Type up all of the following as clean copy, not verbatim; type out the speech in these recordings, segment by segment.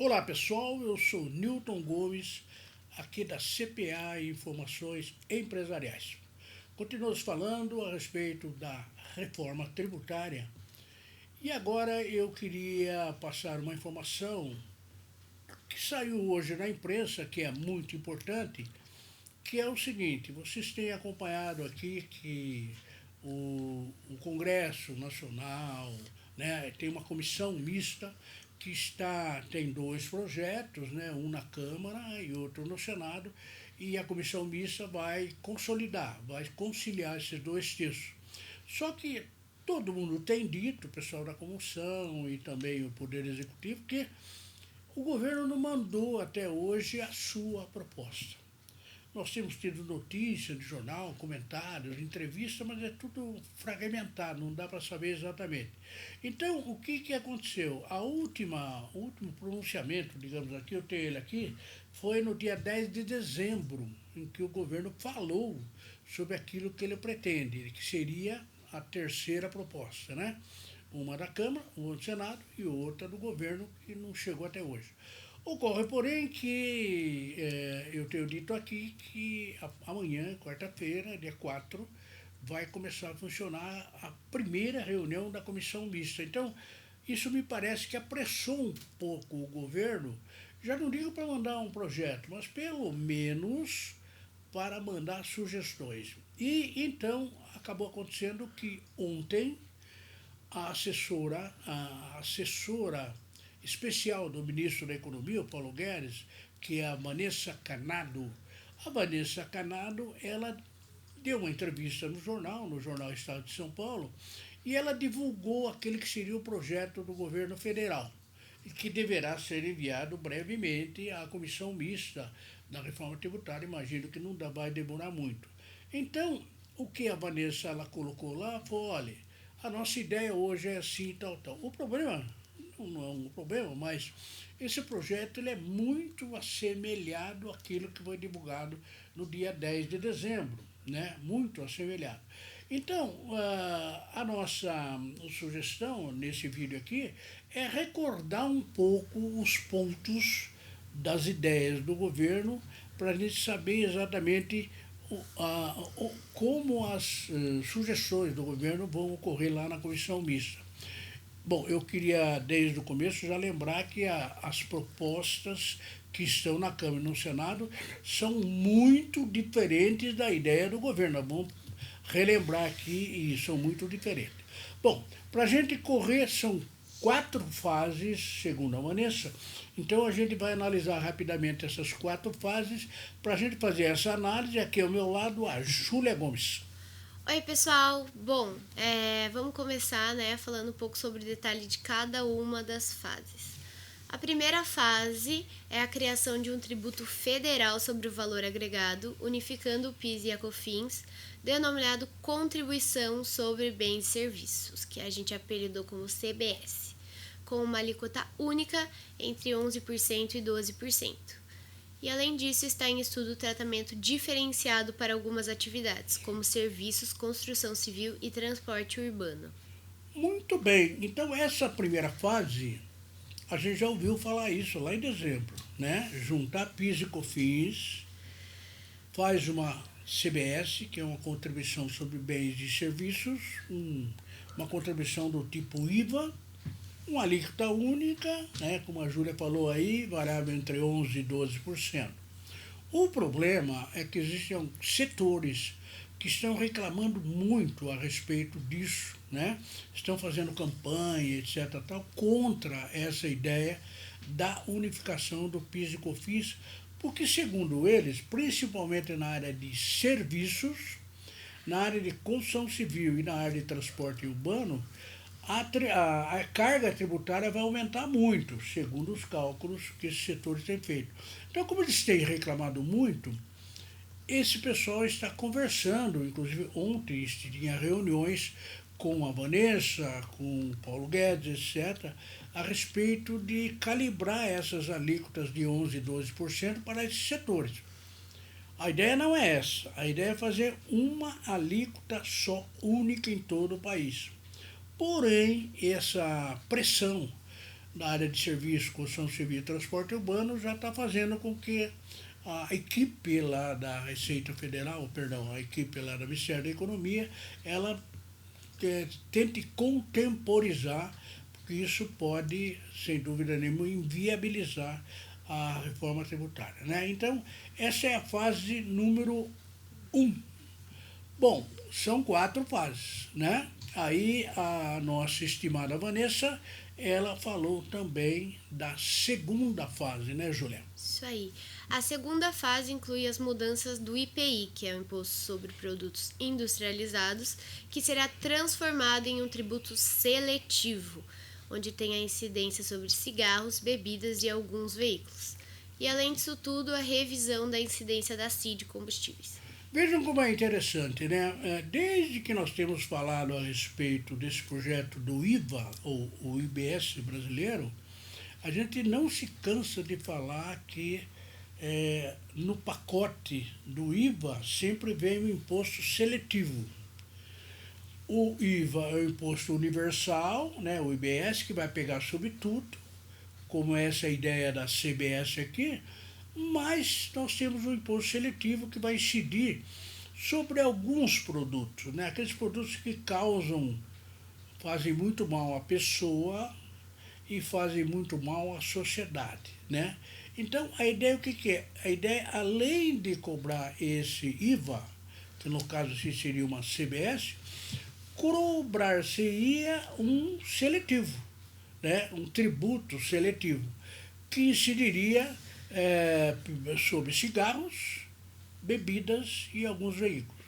Olá pessoal, eu sou Newton Gomes, aqui da CPA Informações Empresariais. Continuamos falando a respeito da reforma tributária e agora eu queria passar uma informação que saiu hoje na imprensa, que é muito importante, que é o seguinte: vocês têm acompanhado aqui que o Congresso Nacional, né, tem uma comissão mista que tem dois projetos, né, um na Câmara e outro no Senado, e a comissão mista vai consolidar, vai conciliar esses dois textos. Só que todo mundo tem dito, o pessoal da comissão e também o Poder Executivo, que o governo não mandou até hoje a sua proposta. Nós temos tido notícias de jornal, comentários, entrevistas, mas é tudo fragmentado, não dá para saber exatamente. Então, o que aconteceu? O último pronunciamento, digamos aqui, eu tenho ele aqui, foi no dia 10 de dezembro, em que o governo falou sobre aquilo que ele pretende, que seria a terceira proposta, né? Uma da Câmara, uma do Senado e outra do governo, que não chegou até hoje. Ocorre, porém, que eu tenho dito aqui que amanhã, quarta-feira, dia 4, vai começar a funcionar a primeira reunião da comissão mista. Então, isso me parece que apressou um pouco o governo, já não digo para mandar um projeto, mas pelo menos para mandar sugestões. E então acabou acontecendo que ontem a assessora especial do ministro da Economia, o Paulo Guedes, que é a Vanessa Canado. A Vanessa Canado, ela deu uma entrevista no Jornal Estado de São Paulo, e ela divulgou aquele que seria o projeto do governo federal, e que deverá ser enviado brevemente à comissão mista da reforma tributária. Imagino que não vai demorar muito. Então, o que a Vanessa ela colocou lá foi: olha, a nossa ideia hoje é assim, tal, tal. O problema não é um problema, mas esse projeto ele é muito assemelhado àquilo que foi divulgado no dia 10 de dezembro, né? Muito assemelhado. Então, a nossa sugestão nesse vídeo aqui é recordar um pouco os pontos das ideias do governo, para a gente saber exatamente como as sugestões do governo vão ocorrer lá na comissão mista. Bom, eu queria, desde o começo, já lembrar que as propostas que estão na Câmara e no Senado são muito diferentes da ideia do governo. Vamos relembrar aqui, e são muito diferentes. Bom, para a gente correr, são 4 fases, segundo a Vanessa. Então a gente vai analisar rapidamente essas 4 fases. Para a gente fazer essa análise, aqui ao meu lado a Júlia Gomes. Oi, pessoal. Bom, vamos começar, falando um pouco sobre o detalhe de cada uma das fases. A primeira fase é a criação de um tributo federal sobre o valor agregado, unificando o PIS e a COFINS, denominado Contribuição sobre Bens e Serviços, que a gente apelidou como CBS, com uma alíquota única entre 11% e 12%. E além disso, está em estudo o tratamento diferenciado para algumas atividades, como serviços, construção civil e transporte urbano. Muito bem, então essa primeira fase, a gente já ouviu falar isso lá em dezembro, né? Juntar PIS e COFINS, faz uma CBS, que é uma contribuição sobre bens e serviços, uma contribuição do tipo IVA, uma alíquota única, né, como a Júlia falou aí, variável entre 11% e 12%. O problema é que existem setores que estão reclamando muito a respeito disso, né? Estão fazendo campanha, etc., tal, contra essa ideia da unificação do PIS e COFINS, porque, segundo eles, principalmente na área de serviços, na área de construção civil e na área de transporte urbano, a carga tributária vai aumentar muito, segundo os cálculos que esses setores têm feito. Então, como eles têm reclamado muito, esse pessoal está conversando, inclusive ontem tinha reuniões com a Vanessa, com o Paulo Guedes, etc., a respeito de calibrar essas alíquotas de 11% e 12% para esses setores. A ideia não é essa, a ideia é fazer uma alíquota só, única em todo o país. Porém, essa pressão da área de serviço, construção civil e transporte urbano, já está fazendo com que a equipe lá da Receita Federal, perdão, a equipe lá do Ministério da Economia, ela tente contemporizar, porque isso pode, sem dúvida nenhuma, inviabilizar a reforma tributária, né? Então, essa é a fase número 1. Bom, são 4 fases, né? Aí a nossa estimada Vanessa, ela falou também da segunda fase, né, Julia? Isso aí. A segunda fase inclui as mudanças do IPI, que é o Imposto sobre Produtos Industrializados, que será transformado em um tributo seletivo, onde tem a incidência sobre cigarros, bebidas e alguns veículos. E além disso tudo, a revisão da incidência da CID combustíveis. Vejam como é interessante, né? Desde que nós temos falado a respeito desse projeto do IVA, ou o IBS brasileiro, a gente não se cansa de falar que no pacote do IVA sempre vem o imposto seletivo. O IVA é o imposto universal, né? O IBS, que vai pegar sobre tudo, como essa é a ideia da CBS aqui, mas nós temos um imposto seletivo que vai incidir sobre alguns produtos, né? Aqueles produtos que fazem muito mal à pessoa e fazem muito mal à sociedade, né? Então, a ideia o que é? A ideia, além de cobrar esse IVA, que no caso seria uma CBS, cobrar-se-ia um seletivo, né? Um tributo seletivo, que incidiria sobre cigarros, bebidas e alguns veículos.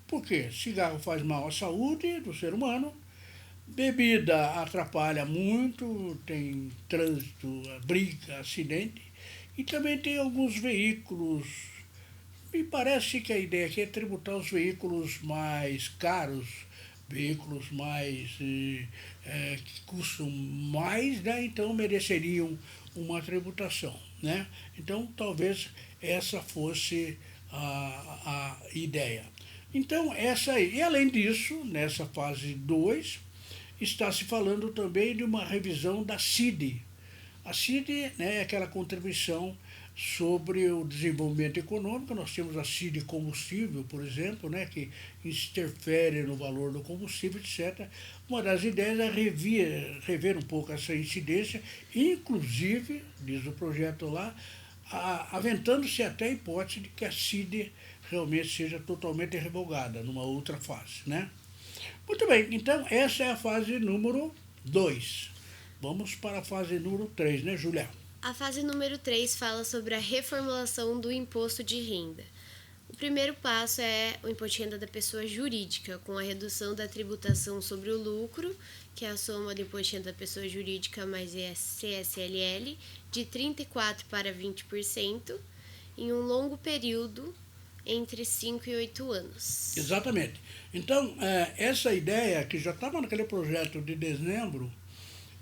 Por quê? Cigarro faz mal à saúde do ser humano, bebida atrapalha muito, tem trânsito, briga, acidente, e também tem alguns veículos. Me parece que a ideia aqui é tributar os veículos mais caros, veículos mais que custam mais, né? Então mereceriam uma tributação, né? Então talvez essa fosse a ideia. Então essa aí. E além disso, nessa fase 2, está se falando também de uma revisão da CID. A CID, né, é aquela contribuição sobre o desenvolvimento econômico. Nós temos a CID combustível, por exemplo, né, que interfere no valor do combustível, etc. Uma das ideias é rever um pouco essa incidência, inclusive, diz o projeto lá, aventando-se até a hipótese de que a CID realmente seja totalmente revogada numa outra fase, né? Muito bem, então essa é a fase número 2. Vamos para a fase número 3, né, Julia? A fase número 3 fala sobre a reformulação do imposto de renda. O primeiro passo é o imposto de renda da pessoa jurídica, com a redução da tributação sobre o lucro, que é a soma do imposto de renda da pessoa jurídica mais CSLL, de 34% para 20%, em um longo período entre 5 e 8 anos. Exatamente. Então, essa ideia, que já estava naquele projeto de dezembro,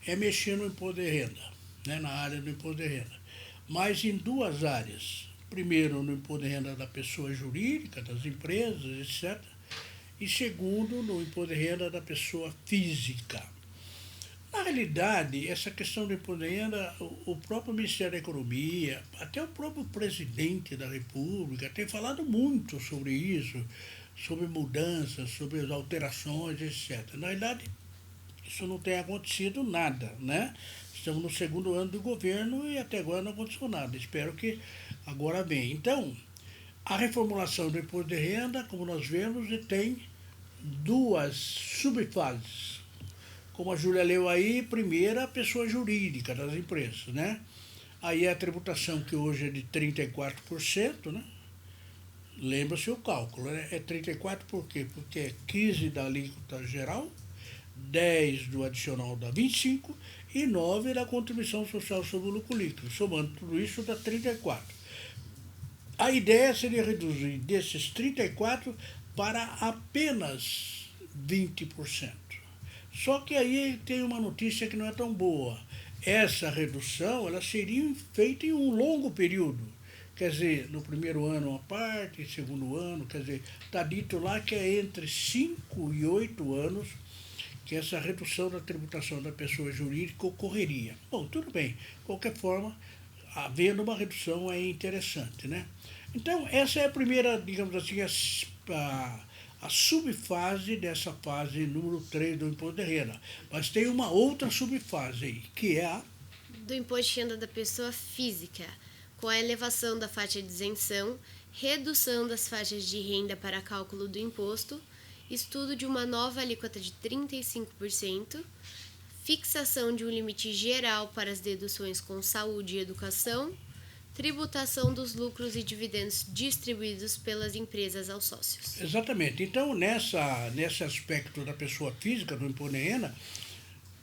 é mexer no imposto de renda, né, na área do imposto de renda. Mas em 2 áreas. Primeiro, no imposto de renda da pessoa jurídica, das empresas, etc. E segundo, no imposto de renda da pessoa física. Na realidade, essa questão do imposto de renda, o próprio Ministério da Economia, até o próprio presidente da República tem falado muito sobre isso, sobre mudanças, sobre as alterações, etc. Na realidade, isso não tem acontecido nada, né? Estamos no 2º ano do governo e até agora não aconteceu nada. Espero que agora venha. Então, a reformulação do imposto de renda, como nós vemos, tem 2 subfases. Como a Júlia leu aí, primeira, a pessoa jurídica das empresas, né? Aí a tributação, que hoje é de 34%, né? Lembra-se o cálculo, né? É 34% por quê? Porque é 15% da alíquota geral, 10% do adicional dá 25% e 9% da contribuição social sobre o lucro líquido. Somando tudo isso dá 34%. A ideia seria reduzir desses 34% para apenas 20%. Só que aí tem uma notícia que não é tão boa. Essa redução ela seria feita em um longo período. Quer dizer, no primeiro ano uma parte, no segundo ano, quer dizer, está dito lá que é entre 5 e 8 anos que essa redução da tributação da pessoa jurídica ocorreria. Bom, tudo bem, de qualquer forma, havendo uma redução é interessante, né? Então, essa é a primeira, digamos assim, a subfase dessa fase número 3 do imposto de renda. Mas tem uma outra subfase aí, que é a do imposto de renda da pessoa física, com a elevação da faixa de isenção, redução das faixas de renda para cálculo do imposto, estudo de uma nova alíquota de 35%, fixação de um limite geral para as deduções com saúde e educação, tributação dos lucros e dividendos distribuídos pelas empresas aos sócios. Exatamente. Então, nesse aspecto da pessoa física, do imposto de renda,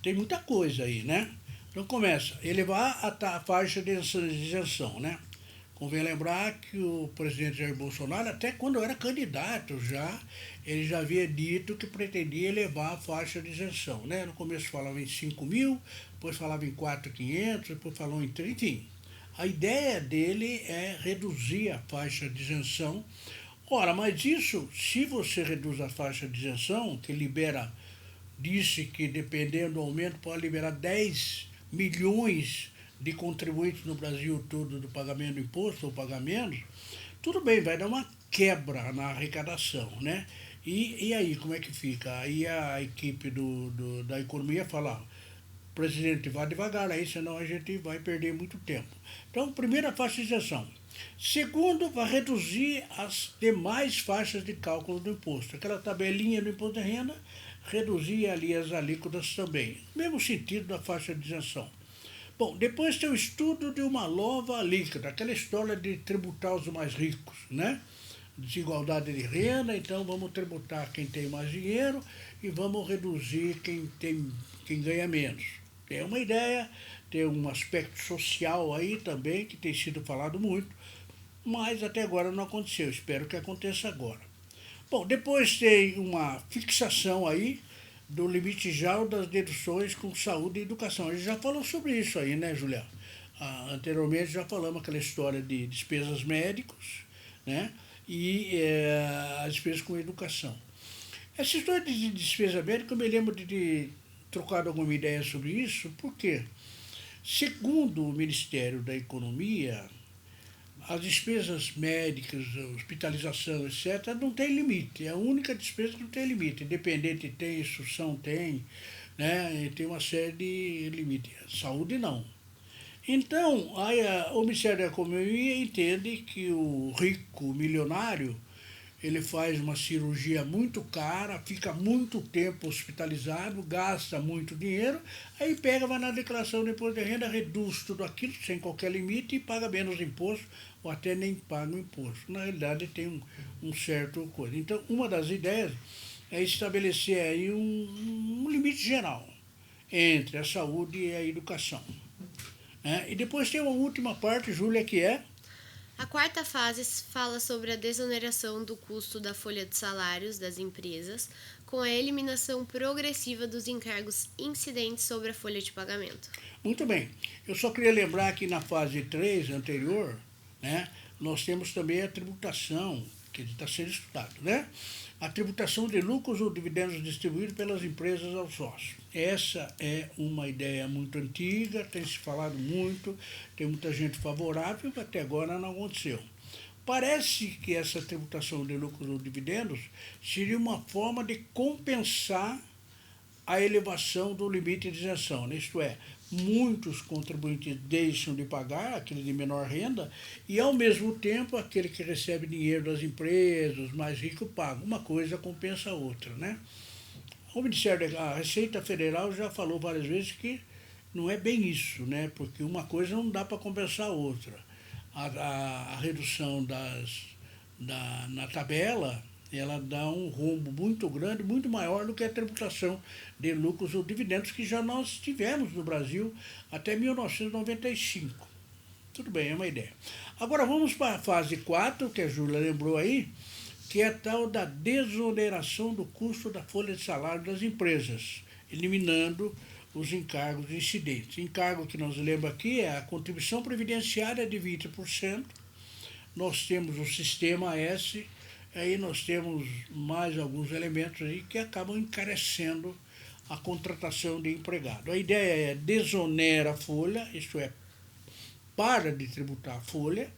tem muita coisa aí, né? Então, começa a elevar a faixa de isenção, né? Convém lembrar que o presidente Jair Bolsonaro, até quando era candidato ele já havia dito que pretendia elevar a faixa de isenção, né? No começo falava em 5 mil, depois falava em 4.500, depois falou em 30, enfim. A ideia dele é reduzir a faixa de isenção. Ora, mas isso, se você reduz a faixa de isenção, que disse que dependendo do aumento pode liberar 10 milhões de contribuintes no Brasil todo do pagamento do imposto ou pagar menos, tudo bem, vai dar uma quebra na arrecadação, né? E aí, como é que fica? Aí a equipe da economia fala, presidente, vá devagar aí, senão a gente vai perder muito tempo. Então, primeira faixa de isenção. Segundo, vai reduzir as demais faixas de cálculo do imposto. Aquela tabelinha do imposto de renda, reduzir ali as alíquotas também. Mesmo sentido da faixa de isenção. Bom, depois tem o estudo de uma nova alíquota, aquela história de tributar os mais ricos, né? Desigualdade de renda, então vamos tributar quem tem mais dinheiro e vamos reduzir quem ganha menos. É uma ideia, tem um aspecto social aí também, que tem sido falado muito, mas até agora não aconteceu, espero que aconteça agora. Bom, depois tem uma fixação aí do limite geral das deduções com saúde e educação. A gente já falou sobre isso aí, né, Julião? Anteriormente já falamos aquela história de despesas médicas, né, e as despesas com educação. Essa história de despesa médica, eu me lembro de ter trocado alguma ideia sobre isso, porque, segundo o Ministério da Economia, as despesas médicas, hospitalização, etc., não tem limite. É a única despesa que não tem limite. Independente tem, instrução tem, né? Tem uma série de limites. Saúde não. Então, o Ministério da Economia entende que o rico, milionário, ele faz uma cirurgia muito cara, fica muito tempo hospitalizado, gasta muito dinheiro, aí vai na declaração do imposto de renda, reduz tudo aquilo sem qualquer limite e paga menos imposto, ou até nem paga o imposto. Na realidade, tem um certo coisa. Então, uma das ideias é estabelecer aí um limite geral entre a saúde e a educação. E depois tem uma última parte, Júlia, que é... A quarta fase fala sobre a desoneração do custo da folha de salários das empresas, com a eliminação progressiva dos encargos incidentes sobre a folha de pagamento. Muito bem. Eu só queria lembrar que na fase 3 anterior, né, nós temos também a tributação, que está sendo estudado, né? A tributação de lucros ou dividendos distribuídos pelas empresas aos sócios. Essa é uma ideia muito antiga, tem se falado muito, tem muita gente favorável, até agora não aconteceu. Parece que essa tributação de lucros ou dividendos seria uma forma de compensar a elevação do limite de isenção, né? Isto é, muitos contribuintes deixam de pagar, aquele de menor renda, e ao mesmo tempo aquele que recebe dinheiro das empresas, os mais ricos, paga. Uma coisa compensa a outra, né? O Ministério da Receita Federal já falou várias vezes que não é bem isso, né? Porque uma coisa não dá para compensar a outra. A redução na tabela, ela dá um rombo muito grande, muito maior do que a tributação de lucros ou dividendos que já nós tivemos no Brasil até 1995. Tudo bem, é uma ideia. Agora vamos para a fase 4, que a Júlia lembrou aí, que é a tal da desoneração do custo da folha de salário das empresas, eliminando os encargos incidentes. Encargo que nós lembramos aqui é a contribuição previdenciária de 20%, nós temos o sistema S, aí nós temos mais alguns elementos aí que acabam encarecendo a contratação de empregado. A ideia é desonera a folha, isto é, para de tributar a folha,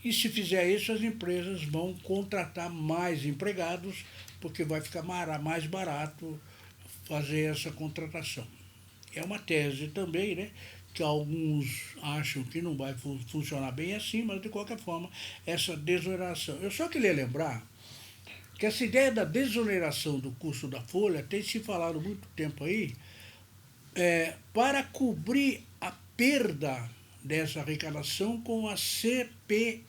e se fizer isso, as empresas vão contratar mais empregados, porque vai ficar mais barato fazer essa contratação. É uma tese também, né, que alguns acham que não vai funcionar bem assim, mas de qualquer forma, essa desoneração. Eu só queria lembrar que essa ideia da desoneração do custo da folha tem se falado muito tempo aí, para cobrir a perda dessa arrecadação com a CPMF.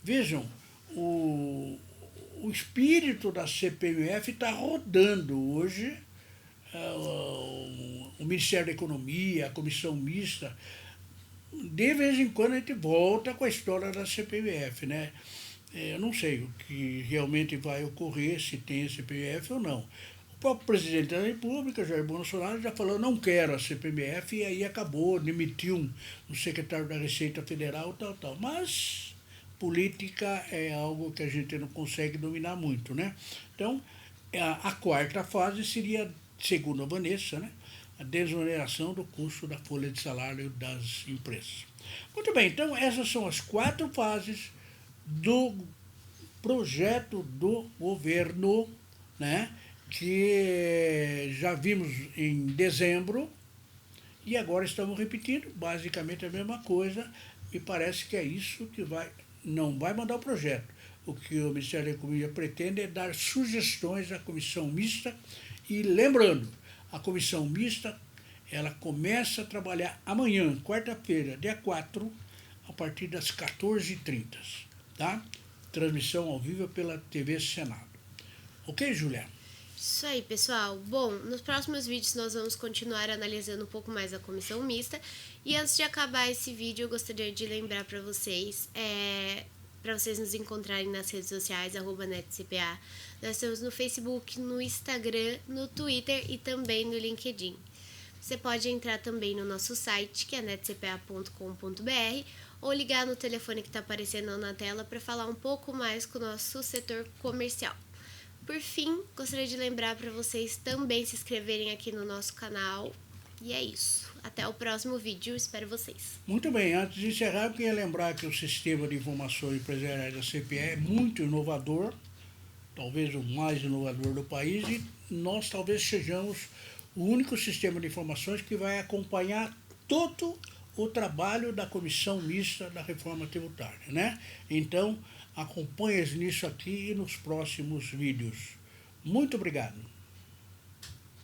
Vejam, o espírito da CPMF está rodando hoje. O Ministério da Economia, a Comissão Mista, de vez em quando a gente volta com a história da CPMF, né? Eu não sei o que realmente vai ocorrer, se tem a CPMF ou não. O próprio presidente da República, Jair Bolsonaro, já falou, não quero a CPMF, e aí acabou, demitiu um secretário da Receita Federal, tal. Mas política é algo que a gente não consegue dominar muito, né? Então, a quarta fase seria, segundo a Vanessa, né, a desoneração do custo da folha de salário das empresas. Muito bem, então essas são as 4 fases do projeto do governo, né, que já vimos em dezembro e agora estamos repetindo basicamente a mesma coisa, e parece que é isso que não vai mandar o projeto. O que o Ministério da Economia pretende é dar sugestões à comissão mista. E lembrando, a comissão mista, ela começa a trabalhar amanhã, quarta-feira, dia 4, a partir das 14h30, tá? Transmissão ao vivo pela TV Senado. Ok, Julia? Isso aí, pessoal. Bom, nos próximos vídeos nós vamos continuar analisando um pouco mais a comissão mista. E antes de acabar esse vídeo, eu gostaria de lembrar para vocês nos encontrarem nas redes sociais, @netcpa. Nós estamos no Facebook, no Instagram, no Twitter e também no LinkedIn. Você pode entrar também no nosso site, que é netcpa.com.br, ou ligar no telefone que está aparecendo na tela para falar um pouco mais com o nosso setor comercial. Por fim, gostaria de lembrar para vocês também se inscreverem aqui no nosso canal. E é isso. Até o próximo vídeo. Espero vocês. Muito bem. Antes de encerrar, eu queria lembrar que o sistema de informação empresarial da CPE é muito inovador, talvez o mais inovador do país, e nós talvez sejamos o único sistema de informações que vai acompanhar todo o trabalho da comissão mista da reforma tributária, né? Então, acompanhe nisso aqui e nos próximos vídeos. Muito obrigado.